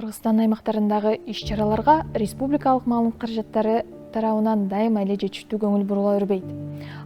Кыргызстан аймактарындагы иш-чараларга республикалык маалымат каражаттары тарабынан дайыма эле жетиштүү көңүл бурула бербейт.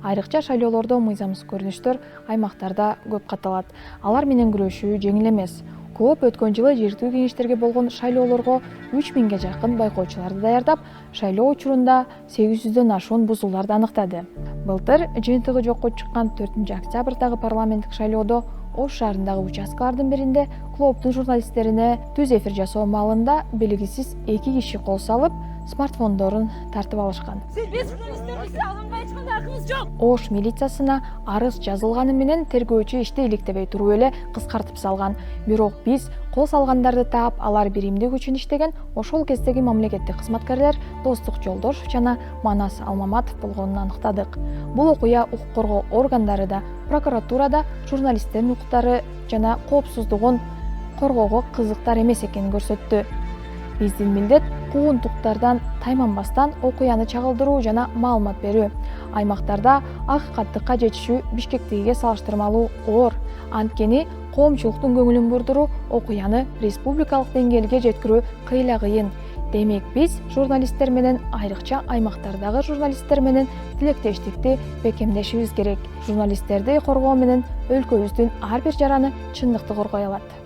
Айрыкча шайлоолордо мыйзамсыз көрүнүштөр аймактарда көп катталат. Алар менен күрөшүү жеңил эмес. Көп өткөн жылы жергиликтүү кеңештерге болгон шайлоолорго 3000ге жакын байкоочуларды даярдап, шайлоо учурунда 800дөн ашуун бузууларды аныктады. Былтыр жыйынтыгы жокко чыккан 4-октябрдагы парламенттик шайлоодо Ош шаарындагы участкалардын биринде клубдун журналисттерине түз эфир жасоо маалында белгисиз 2 киши кол салып, смартфондорун тартып алышкан. Биз журналисттерибизди алганга эч кандай акыбыз жок. Ош милициясына арыз жазылганы менен тергөөчү ишти иликтебей туруп эле кыскартып салган. Бирок биз кол салгандарды таап, алар биримдик үчүн иштеген ошол кездеги мамлекеттик кызматкерлер Достук Жолдошов жана Манас Алмаматов болгонун аныктадык. Бул окуя укук коргоо органдары да, прокуратура да журналисттердин укуктары жана коопсуздугун коргоого кызыктар эмес экенин көрсөттү. Биздин милдет куугунтуктардан тайманбастан окуяны чагылдыруу жана маалымат берүү. Аймактарда акыйкаттыкка жетишүү Бишкектегиге салыштырмалуу оор. Анткени коомчулуктун көңүлүн бурдуруу, окуяны республикалык деңгээлге жеткирүү кыйла кыйын. Демек биз журналисттер менен, айрыкча аймактардагы журналисттер менен тилектештикти бекемдешибиз керек. Журналисттерди коргоо менен өлкөбүздүн ар бир жараны чындыкты коргой алат.